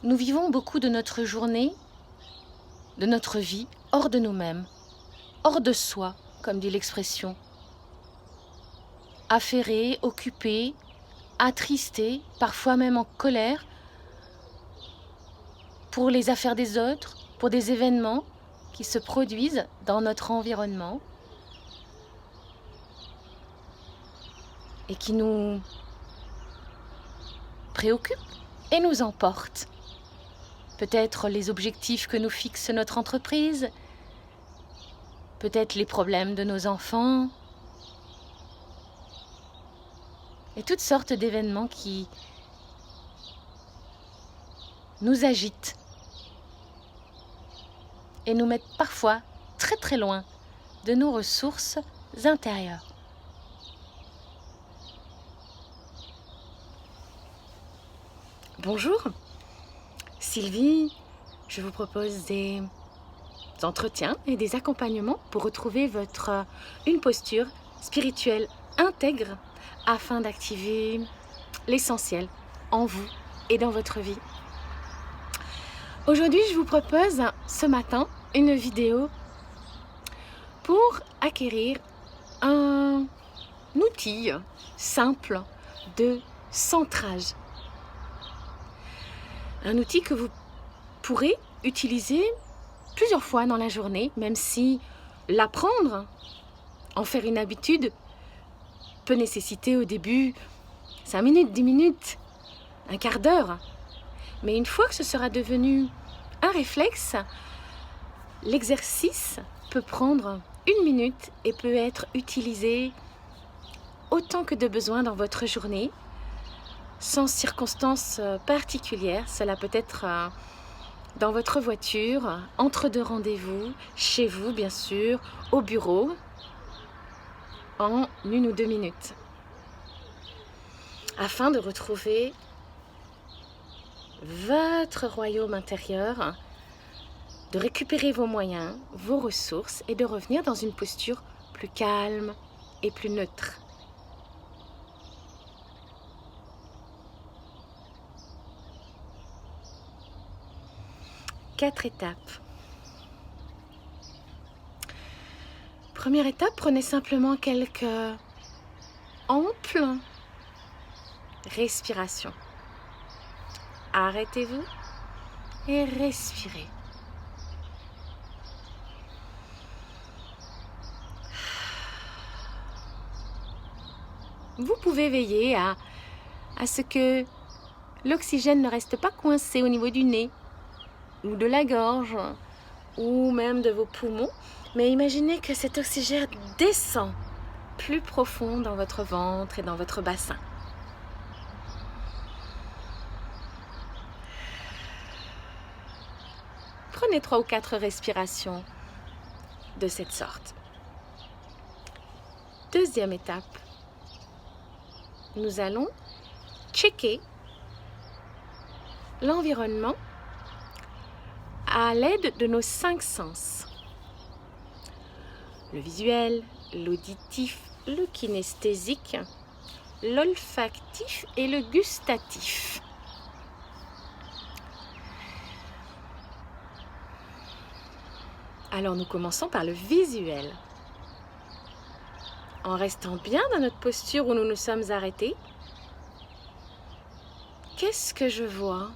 Nous vivons beaucoup de notre journée, de notre vie, hors de nous-mêmes, hors de soi, comme dit l'expression. Affairés, occupés, attristés, parfois même en colère, pour les affaires des autres, pour des événements qui se produisent dans notre environnement et qui nous préoccupent et nous emportent. Peut-être les objectifs que nous fixe notre entreprise, peut-être les problèmes de nos enfants, et toutes sortes d'événements qui nous agitent et nous mettent parfois très très loin de nos ressources intérieures. Bonjour, Sylvie, je vous propose des entretiens et des accompagnements pour retrouver une posture spirituelle intègre afin d'activer l'essentiel en vous et dans votre vie. Aujourd'hui, je vous propose ce matin une vidéo pour acquérir un outil simple de centrage. Un outil que vous pourrez utiliser plusieurs fois dans la journée, même si l'apprendre, en faire une habitude, peut nécessiter au début 5 minutes, 10 minutes, un quart d'heure. Mais une fois que ce sera devenu un réflexe, l'exercice peut prendre 1 minute et peut être utilisé autant que de besoin dans votre journée, sans circonstances particulières. Cela peut être dans votre voiture, entre deux rendez-vous, chez vous bien sûr, au bureau, en 1 ou 2 minutes. Afin de retrouver votre royaume intérieur, de récupérer vos moyens, vos ressources et de revenir dans une posture plus calme et plus neutre. Quatre étapes. Première étape, prenez simplement quelques amples respirations. Arrêtez-vous et respirez. Vous pouvez veiller à ce que l'oxygène ne reste pas coincé au niveau du nez ou de la gorge ou même de vos poumons, mais imaginez que cet oxygène descend plus profond dans votre ventre et dans votre bassin. Prenez 3 ou 4 respirations de cette sorte. Deuxième étape, nous allons checker l'environnement à l'aide de nos 5 sens. Le visuel, l'auditif, le kinesthésique, l'olfactif et le gustatif. Alors nous commençons par le visuel. En restant bien dans notre posture où nous nous sommes arrêtés, qu'est-ce que je vois ?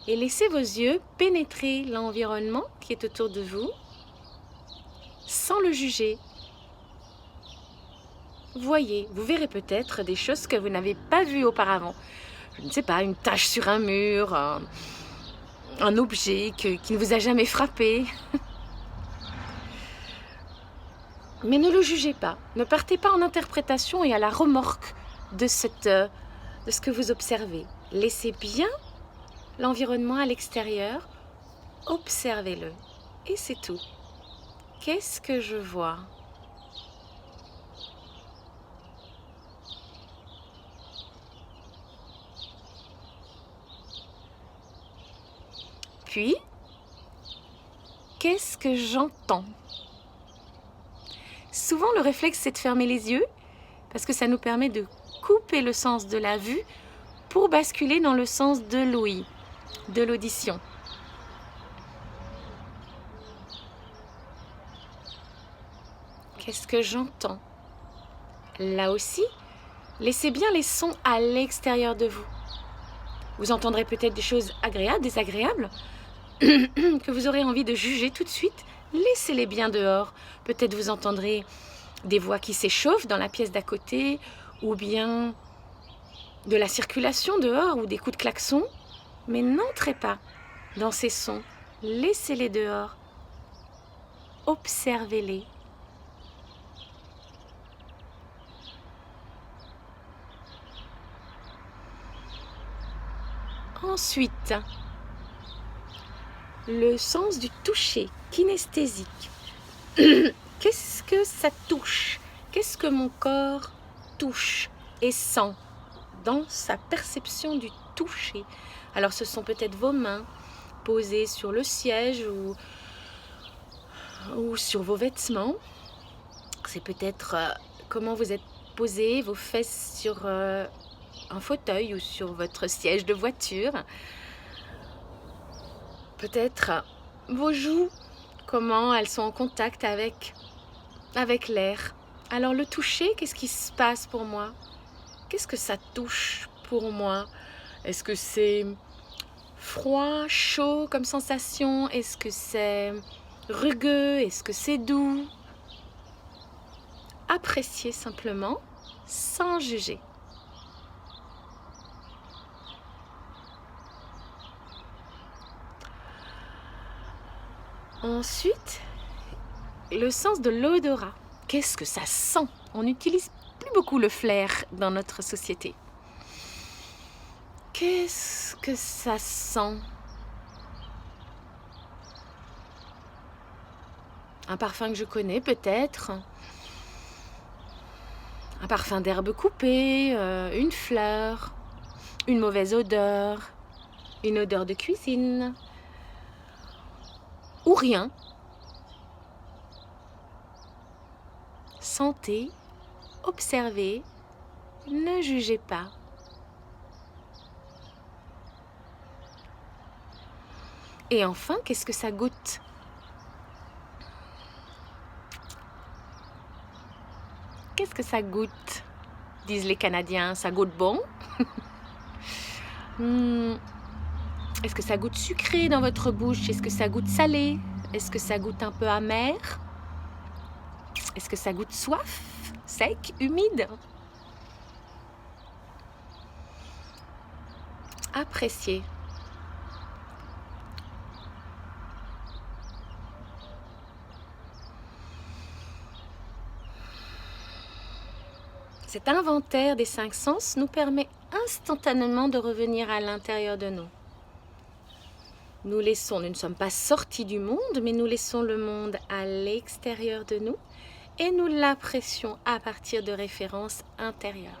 Et laissez vos yeux pénétrer l'environnement qui est autour de vous sans le juger. Voyez, vous verrez peut-être des choses que vous n'avez pas vues auparavant. Je ne sais pas, une tache sur un mur, un objet qui ne vous a jamais frappé. Mais ne le jugez pas, ne partez pas en interprétation et à la remorque de ce que vous observez. Laissez bien l'environnement à l'extérieur, observez-le. Et c'est tout. Qu'est-ce que je vois ? Puis, qu'est-ce que j'entends ? Souvent, le réflexe, c'est de fermer les yeux parce que ça nous permet de coupez le sens de la vue pour basculer dans le sens de l'ouïe, de l'audition. Qu'est-ce que j'entends? Là aussi, laissez bien les sons à l'extérieur de vous. Vous entendrez peut-être des choses agréables, désagréables, que vous aurez envie de juger tout de suite. Laissez-les bien dehors. Peut-être vous entendrez des voix qui s'échauffent dans la pièce d'à côté, ou bien de la circulation dehors, ou des coups de klaxon. Mais n'entrez pas dans ces sons. Laissez-les dehors. Observez-les. Ensuite, le sens du toucher, kinesthésique. Qu'est-ce que ça touche? Qu'est-ce que mon corps touche et sent dans sa perception du toucher? Alors ce sont peut-être vos mains posées sur le siège ou sur vos vêtements. C'est peut-être comment vous êtes posé, vos fesses sur un fauteuil ou sur votre siège de voiture. Peut-être vos joues, comment elles sont en contact avec l'air. Alors le toucher, qu'est-ce qui se passe pour moi? Qu'est-ce que ça touche pour moi? Est-ce que c'est froid, chaud comme sensation? Est-ce que c'est rugueux? Est-ce que c'est doux? Appréciez simplement, sans juger. Ensuite, le sens de l'odorat. Qu'est-ce que ça sent? On n'utilise plus beaucoup le flair dans notre société. Qu'est-ce que ça sent? Un parfum que je connais peut-être. Un parfum d'herbe coupée, une fleur, une mauvaise odeur, une odeur de cuisine. Ou rien. Sentez, observez, ne jugez pas. Et enfin, qu'est-ce que ça goûte? Qu'est-ce que ça goûte? Disent les Canadiens, ça goûte bon. Est-ce que ça goûte sucré dans votre bouche? Est-ce que ça goûte salé? Est-ce que ça goûte un peu amer? Est-ce que ça goûte soif, sec, humide? Appréciez. Cet inventaire des 5 sens nous permet instantanément de revenir à l'intérieur de nous. Nous ne sommes pas sortis du monde, mais nous laissons le monde à l'extérieur de nous et nous l'apprécions à partir de références intérieures.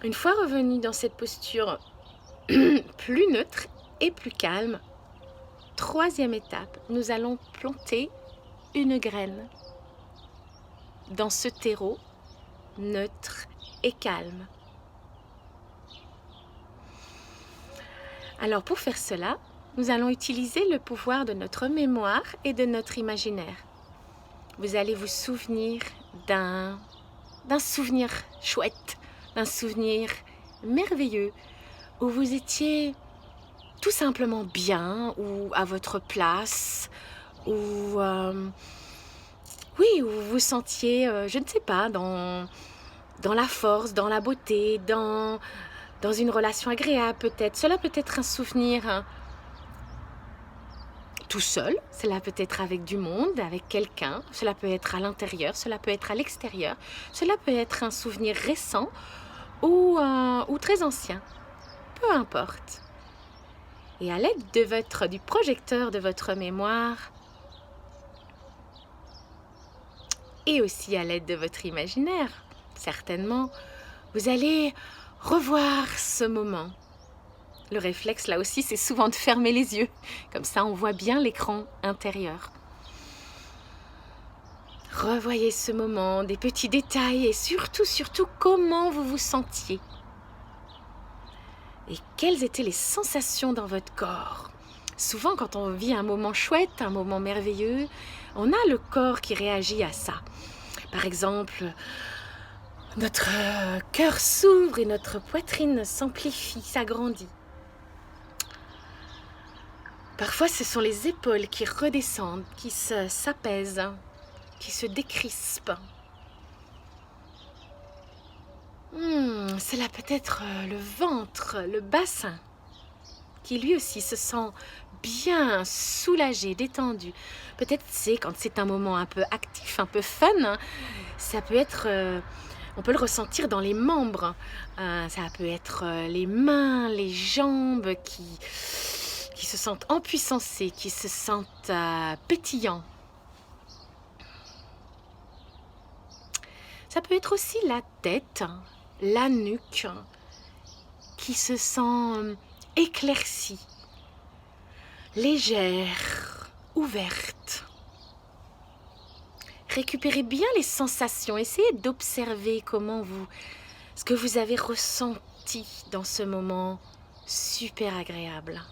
Une fois revenus dans cette posture plus neutre et plus calme, 3e étape, nous allons planter une graine dans ce terreau neutre et calme. Alors pour faire cela, nous allons utiliser le pouvoir de notre mémoire et de notre imaginaire. Vous allez vous souvenir d'un souvenir chouette, d'un souvenir merveilleux, où vous étiez tout simplement bien, ou à votre place, ou où vous vous sentiez, je ne sais pas, dans la force, dans la beauté, dans une relation agréable peut-être. Cela peut être un souvenir tout seul, cela peut être avec du monde, avec quelqu'un, cela peut être à l'intérieur, cela peut être à l'extérieur, cela peut être un souvenir récent ou très ancien, peu importe. Et à l'aide du projecteur de votre mémoire et aussi à l'aide de votre imaginaire, certainement, vous allez revoir ce moment. Le réflexe, là aussi, c'est souvent de fermer les yeux. Comme ça, on voit bien l'écran intérieur. Revoyez ce moment, des petits détails et surtout comment vous vous sentiez. Et quelles étaient les sensations dans votre corps? Souvent, quand on vit un moment chouette, un moment merveilleux, on a le corps qui réagit à ça. Par exemple, notre cœur s'ouvre et notre poitrine s'amplifie, s'agrandit. Parfois, ce sont les épaules qui redescendent, qui s'apaisent, qui se décrispent. Cela peut être le ventre, le bassin, qui lui aussi se sent bien soulagé, détendu. Peut-être quand c'est un moment un peu actif, un peu fun, hein, ça peut être, on peut le ressentir dans les membres. Ça peut être les mains, les jambes qui se sentent empuissancés, qui se sentent pétillants. Ça peut être aussi la tête, la nuque, qui se sent éclaircie, légère, ouverte. Récupérez bien les sensations, essayez d'observer ce que vous avez ressenti dans ce moment super agréable.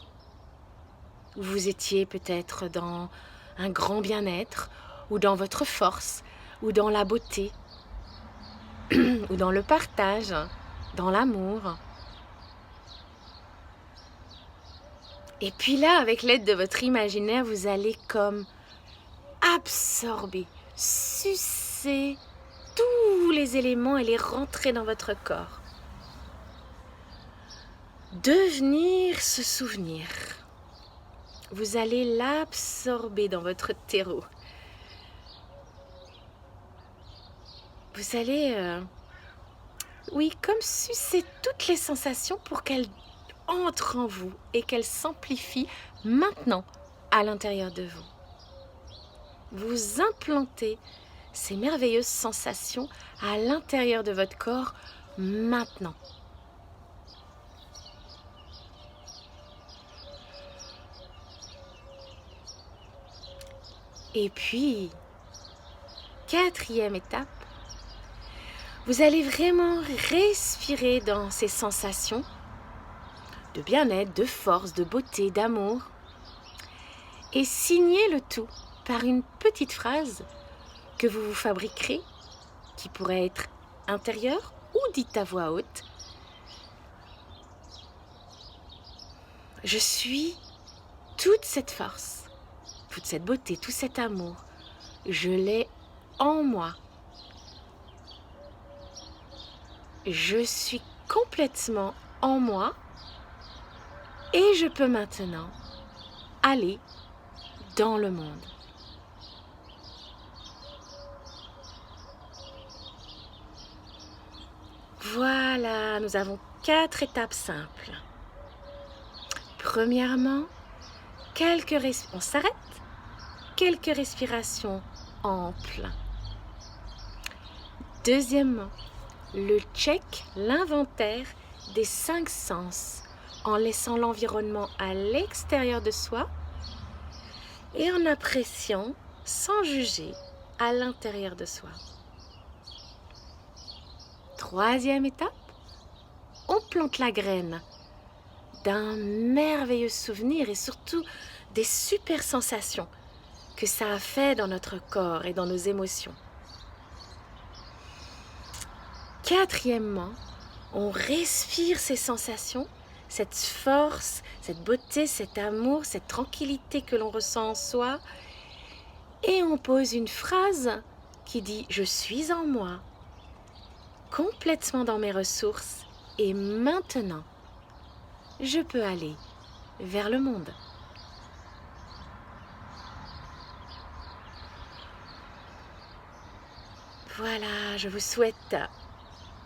Où vous étiez peut-être dans un grand bien-être, ou dans votre force, ou dans la beauté, ou dans le partage, dans l'amour. Et puis là, avec l'aide de votre imaginaire, vous allez comme absorber, sucer tous les éléments et les rentrer dans votre corps. Devenir ce souvenir. Vous allez l'absorber dans votre terreau. Vous allez, comme sucer toutes les sensations pour qu'elles entrent en vous et qu'elles s'amplifient maintenant à l'intérieur de vous. Vous implantez ces merveilleuses sensations à l'intérieur de votre corps maintenant. Et puis, 4e étape, vous allez vraiment respirer dans ces sensations de bien-être, de force, de beauté, d'amour et signer le tout par une petite phrase que vous vous fabriquerez, qui pourrait être intérieure ou dite à voix haute. Je suis toute cette force, toute cette beauté, tout cet amour. Je l'ai en moi. Je suis complètement en moi et je peux maintenant aller dans le monde. Voilà, nous avons 4 étapes simples. Premièrement, on s'arrête, quelques respirations amples. Deuxièmement, le check, l'inventaire des 5 sens en laissant l'environnement à l'extérieur de soi et en appréciant, sans juger, à l'intérieur de soi. 3e étape, on plante la graine d'un merveilleux souvenir et surtout des super sensations que ça a fait dans notre corps et dans nos émotions. 4e, on respire ces sensations, cette force, cette beauté, cet amour, cette tranquillité que l'on ressent en soi et on pose une phrase qui dit « Je suis en moi ». Complètement dans mes ressources et maintenant, je peux aller vers le monde. Voilà, je vous souhaite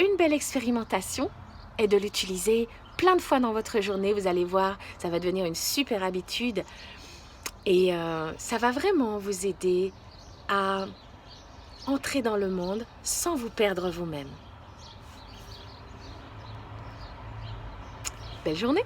une belle expérimentation et de l'utiliser plein de fois dans votre journée. Vous allez voir, ça va devenir une super habitude et ça va vraiment vous aider à entrer dans le monde sans vous perdre vous-même. Belle journée!